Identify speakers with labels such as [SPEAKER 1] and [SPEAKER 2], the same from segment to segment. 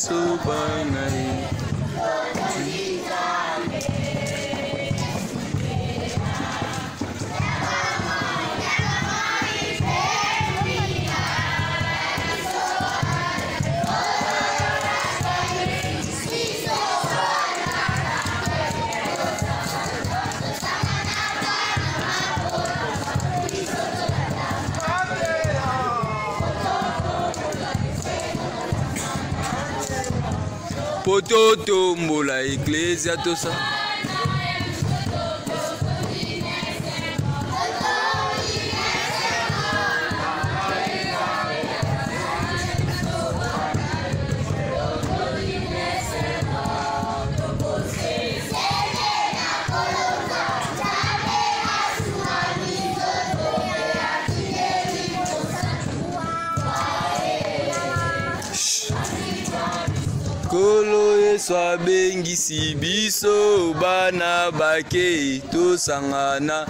[SPEAKER 1] biso bana ye. Pototo mbola Ecclesia tosa. Kolo Yesu abengisi biso bana bake tosangana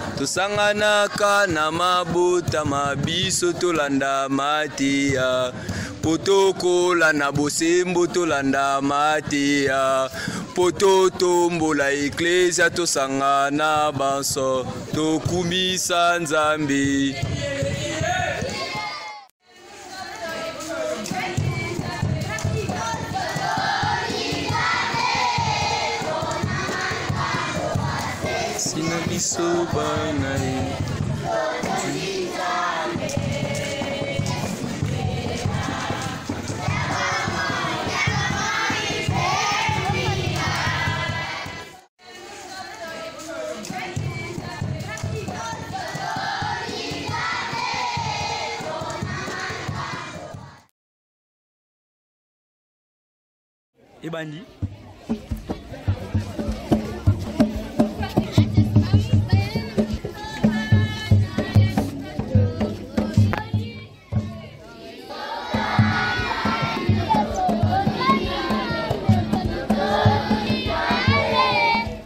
[SPEAKER 1] kana mabota mabiso tolanda mateya potokola na bosembo tolanda mateya pototo mbola Ecclesia tosangana banso tokumisa Nzambe. Sina biso bana ye.
[SPEAKER 2] Ebandi.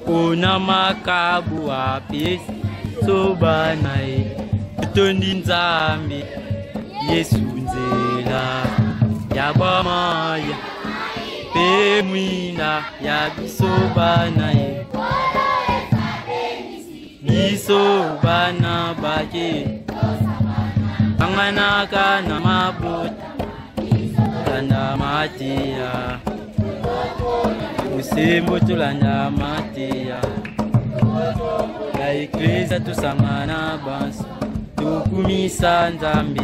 [SPEAKER 2] Ona makabu apesi sobana ye tondi Nzambe Yesu nzela ya bamaya pe mwina ya biso bana ye biso bana bake anganaka na mabota kanda mateya Musembo tulanda mateya la Ecclesia tosangana banso tokumisa Nzambe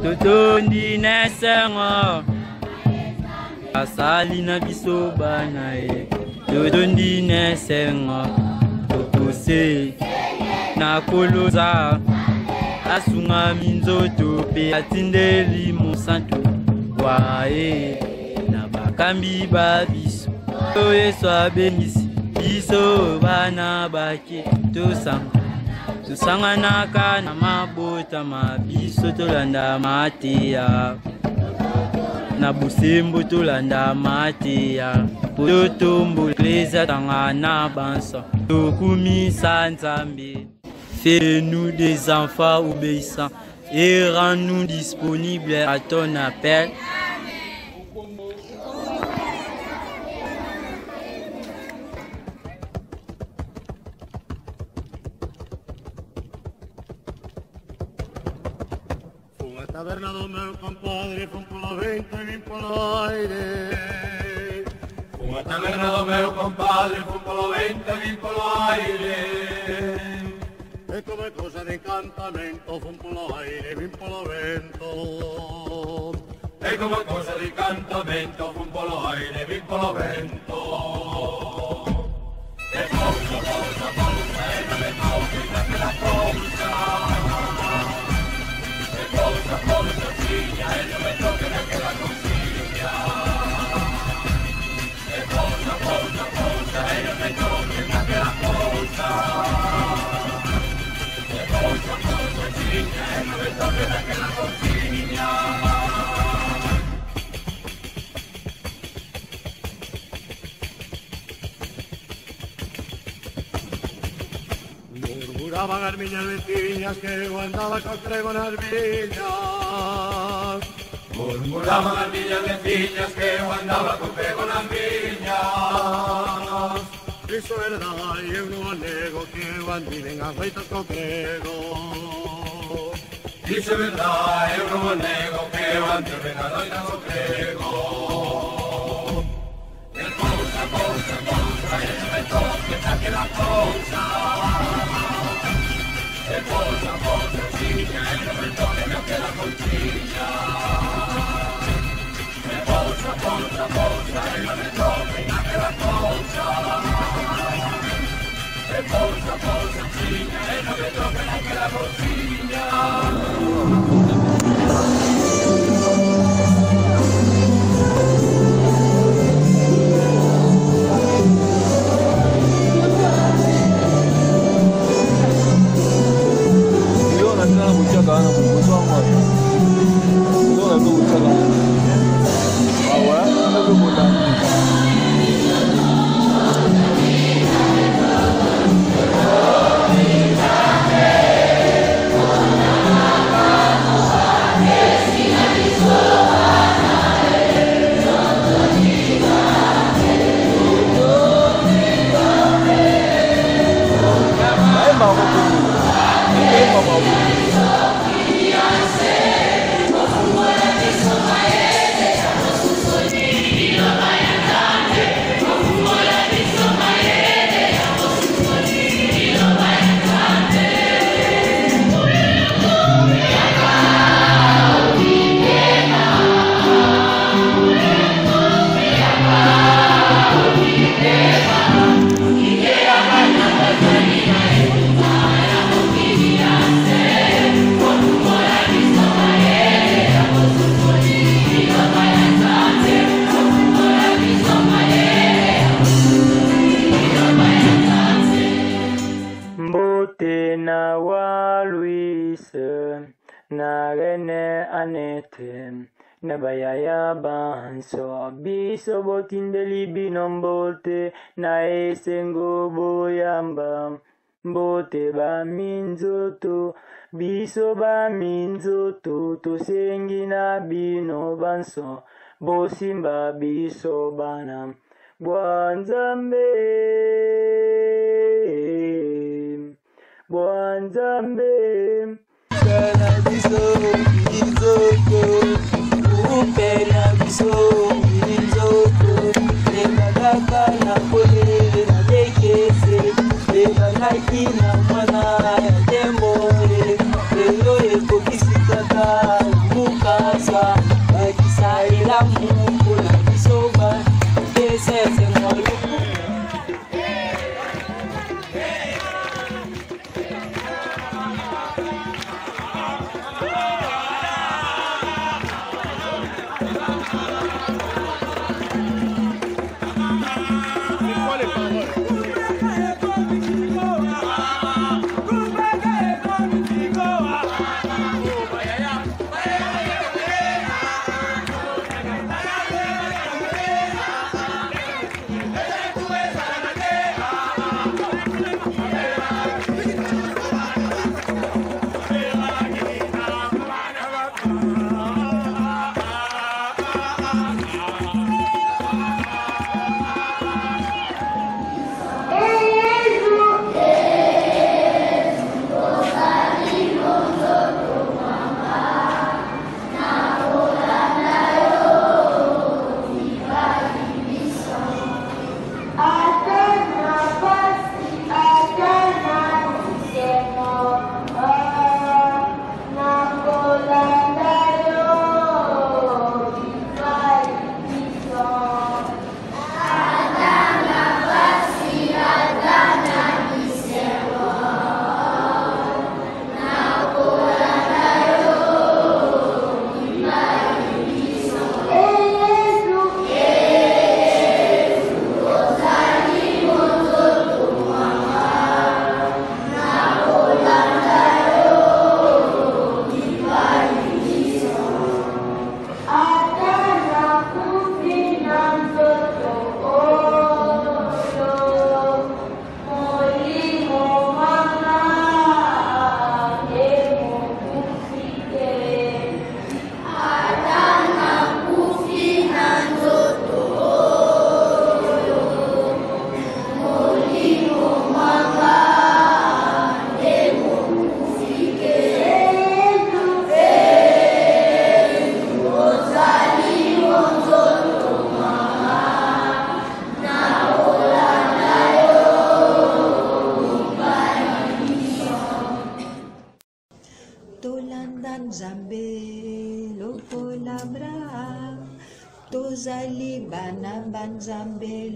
[SPEAKER 2] totondi nesengo asali na biso bana ye totondi nesengo tokose na koloza asunga minzoto pe atindeli mosantu wae na bakambi babiso Yesu abengisi biso bana bake tosanganaka na mabota mabiso tolanda mateya na bosembo tolanda mateya pototombo Ecclesia tangana banso tokumisa Nzambe. Fais-nous des enfants obéissants et rends-nous disponibles à ton appel.
[SPEAKER 3] Taberna meu compadre, fum polo vento e vim polo aire. Uma taberna meu compadre, fum polo vento e vim polo aire. E come cosa di incantamento, fum polo aire, vim polo vento. E come cosa di incantamento, fum polo aire, vim polo vento. E pausa, pausa, pausa, e non è pausa, che la pausa. Pausa, pausa, figlia, e non mi tocca neanche la consiglia. E pausa, pausa, pausa, e non mi tocca neanche la pausa. E pausa, pausa, figlia, e non mi tocca neanche la consiglia. Murmuraban as miñas veciñas que eu andaba con trego nas viñas. Murmuraban las niñas de piñas que yo andaba con pego las viñas. Eso es verdad, y eu non nego que eu andiden as feitas co crego. Iso é verdad, eu non nego que eu andiden as feitas co crego. El cousa, cousa, cousa, el me toque, saque la cousa. El cousa, cousa, chiña, el me toque, saque la couchilla. El cousa, cousa, cousa, el me toque, saque la cousa. Bolsa, bolsa, chiña, no me toque la que la bolsilla.
[SPEAKER 1] Yo la tela mucha gana, mucho amor. Yo la tengo mucha gana. Ahora, no me gusta.
[SPEAKER 2] Nabayaya banso biso botindeli binombote na esengo boyamba bote ba minzoto biso ba minzoto tosengi na bino banso bosimba biso bana Bwanzambe Bwanzambe kana biso bizoko Upena biso bizoko Lebadaka na kwele na dekese Lebadaki na mwana ya demore Lelo eko kisikata mukasa Bakisaila mungu na bisoba Kesese mwaluku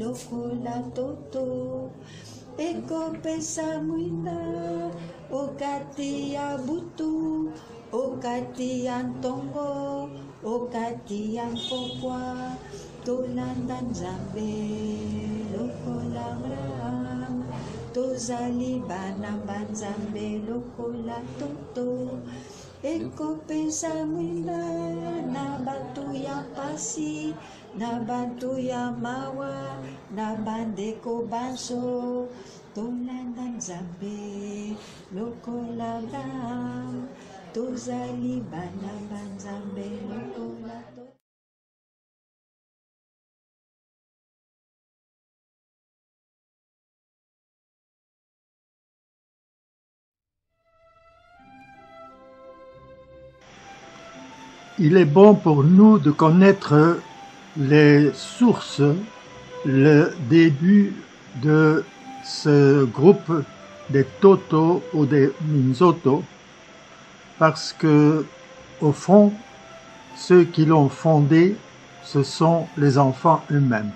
[SPEAKER 4] lokola toto. Ekopesa mwinda, okati ya butu, okati ya ntongo, okati ya mpopwa. Tolanda Nzambe lokola Abraham, tozali bana ba Nzambe lokola toto. Ekopesa mwinda na batu ya pasi, na bantu ya mawa, na bandeko banso. Tolanda Nzambe lokola Abraham, tozali bana ba Nzambe lokola toto.
[SPEAKER 5] Il est bon pour nous de connaître les sources, le début de ce groupe des Toto ou des Minzoto, parce que, au fond, ceux qui l'ont fondé, ce sont les enfants eux-mêmes.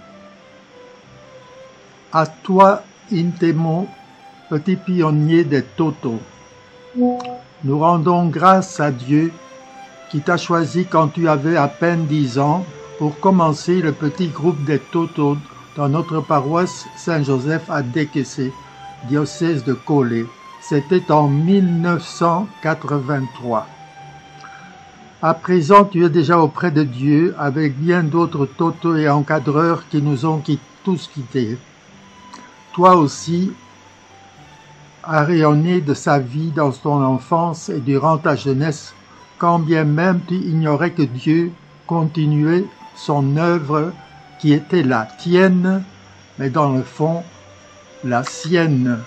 [SPEAKER 5] À toi, Intemo, petit pionnier des Toto, nous rendons grâce à Dieu qui t'a choisi quand tu avais à peine 10 ans pour commencer le petit groupe des Toto dans notre paroisse Saint-Joseph à Dekese, diocèse de Kolé. C'était en 1983. À présent, tu es déjà auprès de Dieu avec bien d'autres Toto et encadreurs qui nous ont tous quittés. Toi aussi, as rayonné de sa vie dans ton enfance et durant ta jeunesse, quand bien même tu ignorais que Dieu continuait son œuvre qui était la tienne, mais dans le fond, la sienne.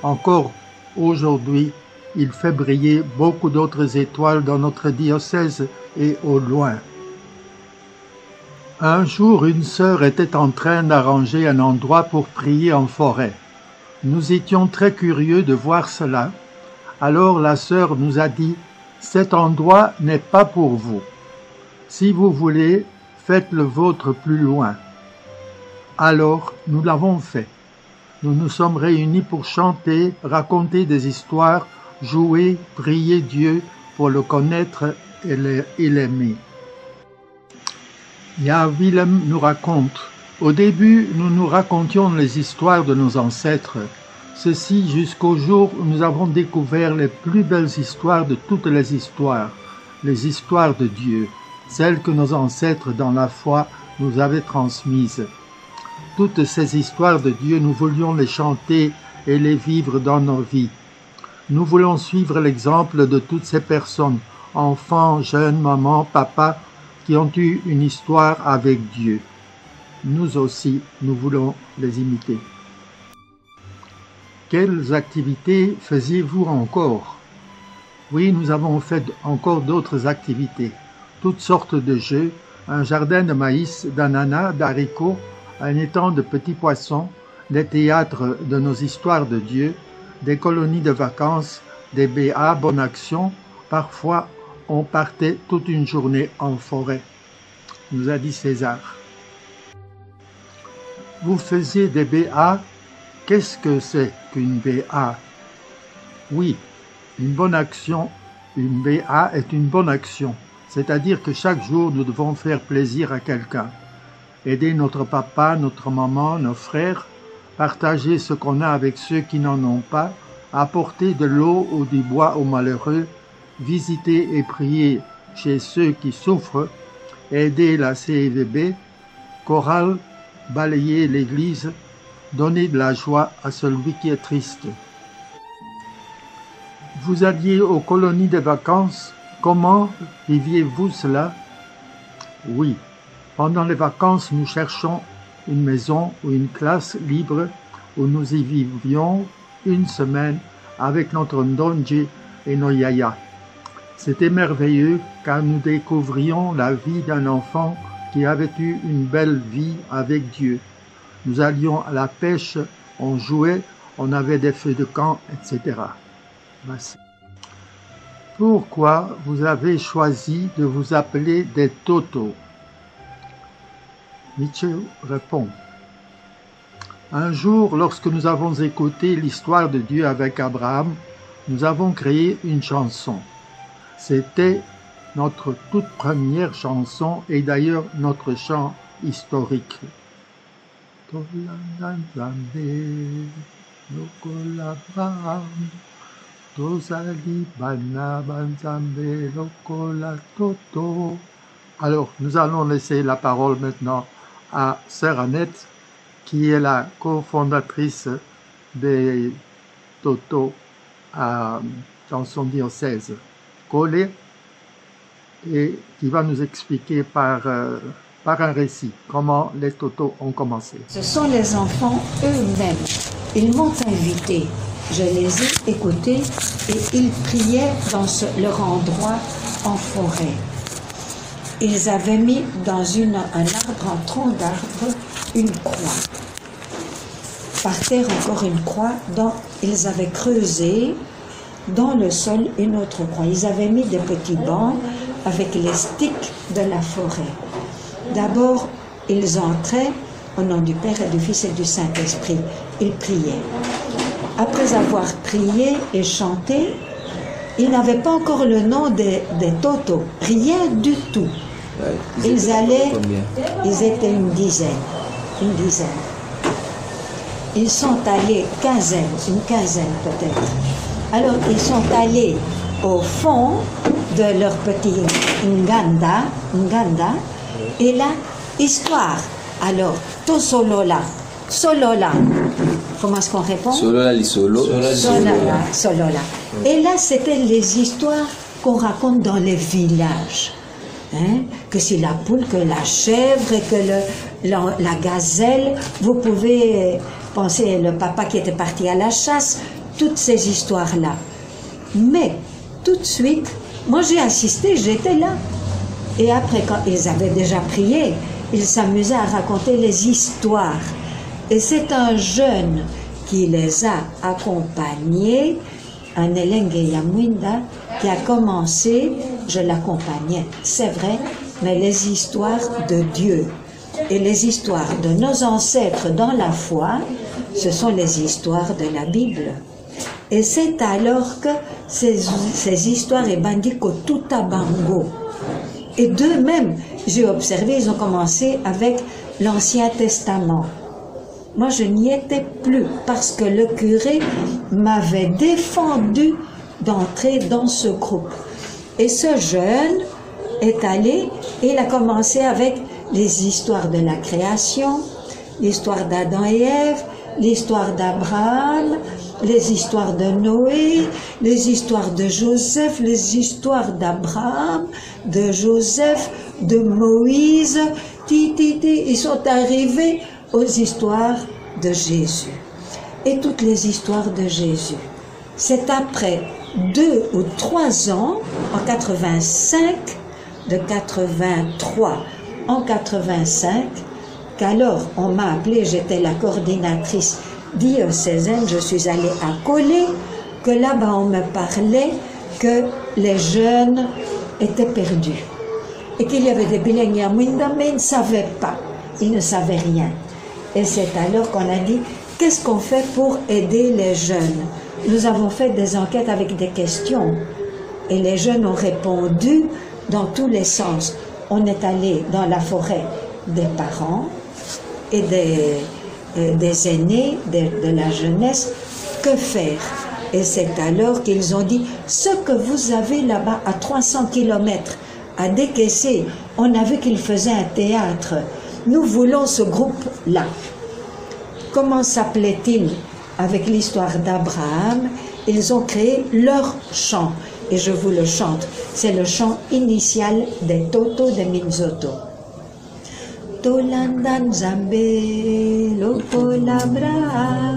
[SPEAKER 5] Encore aujourd'hui, il fait briller beaucoup d'autres étoiles dans notre diocèse et au loin. Un jour, une sœur était en train d'arranger un endroit pour prier en forêt. Nous étions très curieux de voir cela. Alors la sœur nous a dit: « Cet endroit n'est pas pour vous. Si vous voulez, faites le vôtre plus loin. » Alors, nous l'avons fait. Nous nous sommes réunis pour chanter, raconter des histoires, jouer, prier Dieu pour le connaître et l'aimer. Ya Willem nous raconte: « Au début, nous nous racontions les histoires de nos ancêtres. Ceci jusqu'au jour où nous avons découvert les plus belles histoires de toutes les histoires de Dieu, celles que nos ancêtres dans la foi nous avaient transmises. Toutes ces histoires de Dieu, nous voulions les chanter et les vivre dans nos vies. Nous voulons suivre l'exemple de toutes ces personnes, enfants, jeunes, mamans, papas, qui ont eu une histoire avec Dieu. Nous aussi, nous voulons les imiter. » Quelles activités faisiez-vous encore? Oui, nous avons fait encore d'autres activités, toutes sortes de jeux, un jardin de maïs, d'ananas, d'haricots, un étang de petits poissons, des théâtres de nos histoires de Dieu, des colonies de vacances, des BA Bonne Action. Parfois, on partait toute une journée en forêt, nous a dit César. Vous faisiez des BA? Qu'est-ce que c'est qu'une BA? Oui, une bonne action, une BA est une bonne action, c'est-à-dire que chaque jour nous devons faire plaisir à quelqu'un, aider notre papa, notre maman, nos frères, partager ce qu'on a avec ceux qui n'en ont pas, apporter de l'eau ou du bois aux malheureux, visiter et prier chez ceux qui souffrent, aider la CVB, chorale, balayer l'église, donner de la joie à celui qui est triste. Vous alliez aux colonies de vacances, comment viviez-vous cela? Oui, pendant les vacances, nous cherchons une maison ou une classe libre où nous y vivions une semaine avec notre ndonji et nos yaya. C'était merveilleux car nous découvrions la vie d'un enfant qui avait eu une belle vie avec Dieu. Nous allions à la pêche, on jouait, on avait des feux de camp, etc. Merci. Pourquoi vous avez choisi de vous appeler des Toto? Michel répond: Un jour, lorsque nous avons écouté l'histoire de Dieu avec Abraham, nous avons créé une chanson. C'était notre toute première chanson et d'ailleurs notre chant historique. Alors, nous allons laisser la parole maintenant à Sœur Annette, qui est la cofondatrice des Toto dans son diocèse, Collé, et qui va nous expliquer par un récit comment les Toto ont commencé.
[SPEAKER 4] Ce sont les enfants eux-mêmes. Ils m'ont invité. Je les ai écoutés et ils priaient dans leur endroit en forêt. Ils avaient mis dans un arbre, un tronc d'arbre, une croix. Par terre encore une croix, ils avaient creusé dans le sol une autre croix. Ils avaient mis des petits bancs avec les sticks de la forêt. D'abord, ils entraient au nom du Père et du Fils et du Saint-Esprit. Ils priaient. Après avoir prié et chanté, ils n'avaient pas encore le nom des Toto, rien du tout. Ouais, ils étaient une dizaine. Ils sont allés une quinzaine peut-être. Alors ils sont allés au fond de leur petit Nganda, et là, histoire. Alors, to solola. Comment est-ce qu'on répond?
[SPEAKER 2] Solola.
[SPEAKER 4] Et là, c'était les histoires qu'on raconte dans les villages. Hein? Que c'est la poule, que la chèvre, et que la gazelle. Vous pouvez penser le papa qui était parti à la chasse, toutes ces histoires-là. Mais, tout de suite, moi j'ai assisté, j'étais là. Et après, quand ils avaient déjà prié, ils s'amusaient à raconter les histoires. Et c'est un jeune qui les a accompagnés, un Elenge Yamwinda, qui a commencé, je l'accompagnais, c'est vrai, mais les histoires de Dieu et les histoires de nos ancêtres dans la foi, ce sont les histoires de la Bible. Et c'est alors que ces histoires est bandiko tout à bango. Et d'eux-mêmes, j'ai observé, ils ont commencé avec l'Ancien Testament. Moi, je n'y étais plus parce que le curé m'avait défendu d'entrer dans ce groupe. Et ce jeune est allé, et il a commencé avec les histoires de la création, l'histoire d'Adam et Ève, l'histoire d'Abraham, les histoires de Noé, les histoires de Joseph, les histoires d'Abraham, de Joseph, de Moïse. Ils sont arrivés aux histoires de Jésus. Et toutes les histoires de Jésus. C'est après 2 ou 3 ans, en 85, de 83 en 85, qu'alors on m'a appelée, j'étais la coordinatrice diocésaine, je suis allée à Collé, que là-bas on me parlait que les jeunes étaient perdus. Et qu'il y avait des bilingues à Mwinda, mais ils ne savaient pas, ils ne savaient rien. Et c'est alors qu'on a dit, qu'est-ce qu'on fait pour aider les jeunes? Nous avons fait des enquêtes avec des questions. Et les jeunes ont répondu dans tous les sens. On est allé dans la forêt des parents et des aînés, de la jeunesse. Que faire? Et c'est alors qu'ils ont dit, ce que vous avez là-bas à 300 km à décaisser, on a vu qu'ils faisaient un théâtre. Nous voulons ce groupe-là. Comment s'appelait-il? Avec l'histoire d'Abraham, ils ont créé leur chant. Et je vous le chante. C'est le chant initial des Toto de Minzoto. Tolandan Zambe, Lokolabra,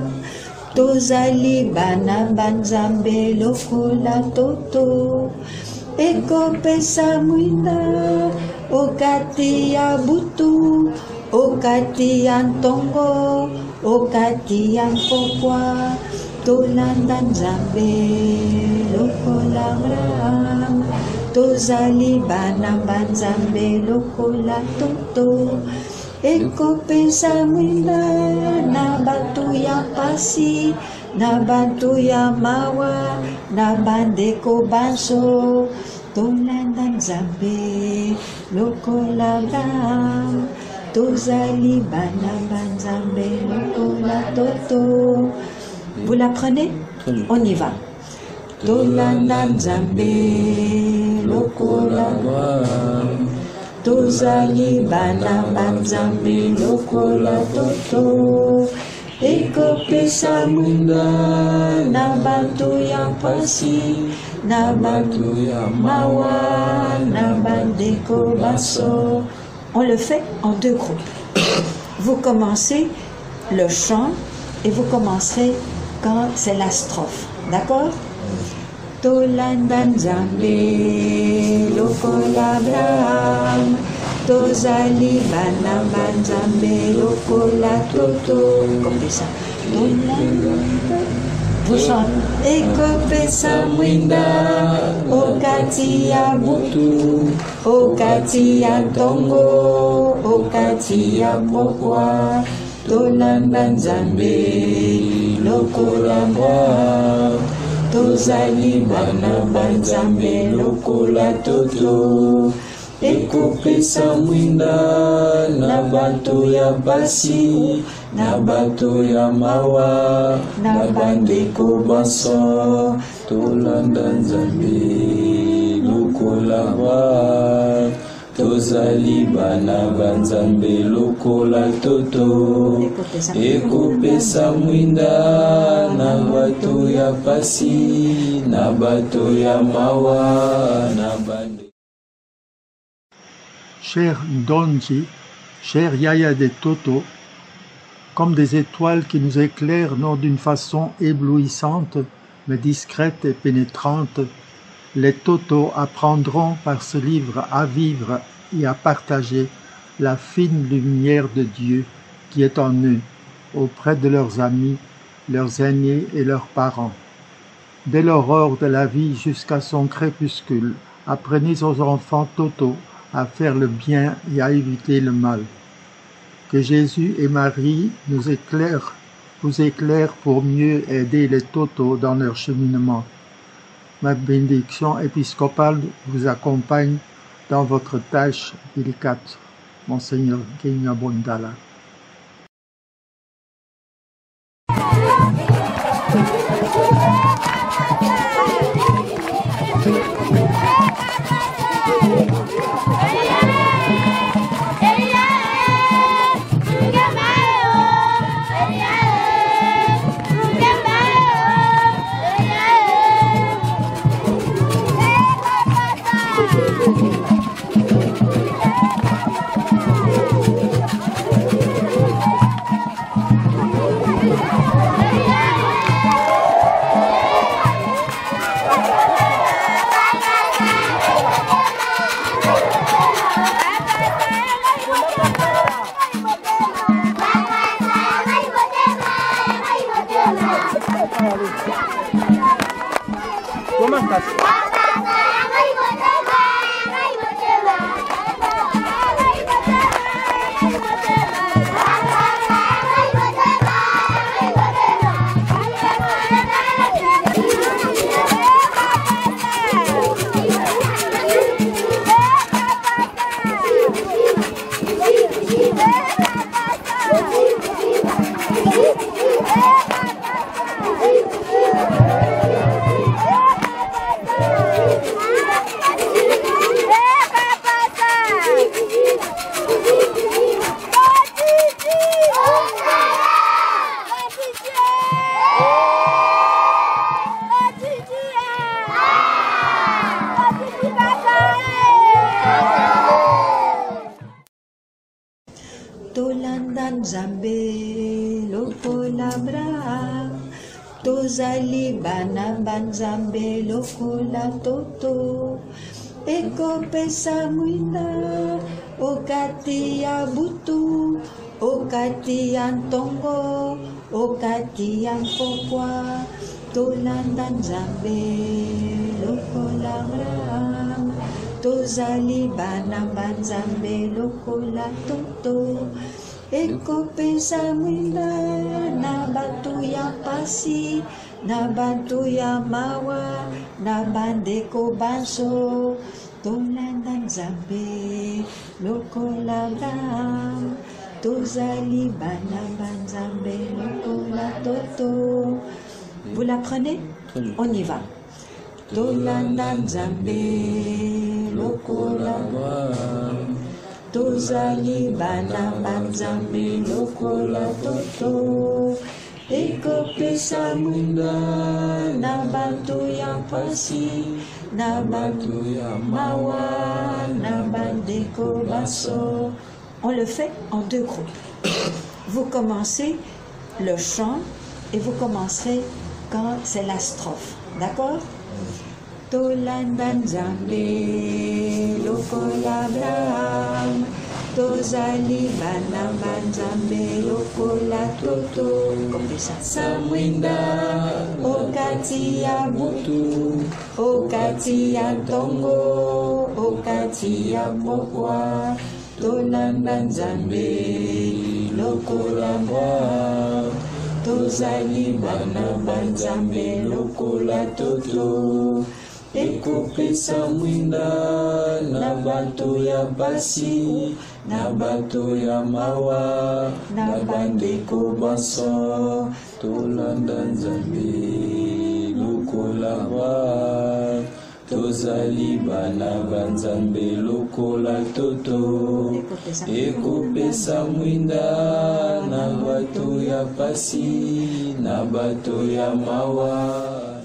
[SPEAKER 4] Tozali Banaban Zambe, Lokola Toto, Eko Pesamuina, Okati Abutu, Okati Antongo, Okati Ampokwa, Tolandan Zambe, Lokola Abraham, Tozali Banaban Zambe, Lokola Toto, Eko Pesamuina, Nabat pasi, na bantu ya mawa, na bandeko banso, tolanda Nzambe, lokola Abraham, tozali bana banzambe, lokola toto. Vous l'apprenez? On y va. Tolanda Nzambe, lokola Abraham, tozali bana banzambe, lokola toto. Ekopesa mwinda na bantu ya pasi, na bantu ya mawa, na bandeko baso. On le fait en deux groupes. Vous commencez le chant et vous commencerez quand c'est la strophe. D'accord? Tolanda Nzambe, lokola Abraham, tozali bana banzambe, lokola toto. Comme ça. Vous chantez. Ekopesa mwinda, okati ya butu, okati ya tongo, okati ya pokwa. Tolanda Nzambe, lokola Abraham, tozali bana banzambe, lokola toto. Ekopesa mwinda na bato ya basi, na bato ya mawa, na bandeko baso. Tolanda Nzambe, lokola Abraham, tozali bana banzambe, lokola toto. Ekopesa mwinda na bato ya pasi, na bato ya mawa, na bandeko.
[SPEAKER 5] Cher Ndonji, cher Yaya de Toto, comme des étoiles qui nous éclairent non d'une façon éblouissante, mais discrète et pénétrante, les Toto apprendront par ce livre à vivre et à partager la fine lumière de Dieu qui est en eux, auprès de leurs amis, leurs aînés et leurs parents. Dès l'aurore de la vie jusqu'à son crépuscule, apprenez aux enfants Toto à faire le bien et à éviter le mal. Que Jésus et Marie vous éclairent pour mieux aider les Toto dans leur cheminement. Ma bénédiction épiscopale vous accompagne dans votre tâche délicate. Monseigneur Kenya Bondala.
[SPEAKER 1] ¿Cómo estás?
[SPEAKER 4] Tolanda Nzambe, lokola Abraham, tozali bana banzambe, lokola toto. Ekopesa mwinda, okati ya butu, okati ya ntongo, okati ya mpokwa. Tolanda Nzambe, lokola Abraham, tozali bana banzambe, lokola toto. ekopesa mwinda na bato ya pasi na bato ya mawa na bandeko baso tolanda nzambe lokola Abraham tozali bana banzambe lokola toto. Vous l'apprenez? On y va. Tolanda nzambe lokola Abraham tozali bana banzambe lokola toto. Ekopesa mwinda na bato ya pasi na bato ya mawa na bandeko baso. On le fait en 2 groupes. Vous commencez le chant et vous commencerez quand c'est la strophe. D'accord? Tolanda nzambe lokola Abraham tozali bana banzambe lokola toto. Kopesa samwinda okati ya butu okati ya ntongo okati ya pokwa. Tolanda nzambe lokola Abraham tozali bana banzambe lokola toto. Ekopesa mwinda na bato ya pasi na bato ya mawa na bandeko baso. Tolanda nzambe lokola Abraham tozali bana banzambe lokola toto. Ekopesa mwinda na bato ya pasi na bato ya mawa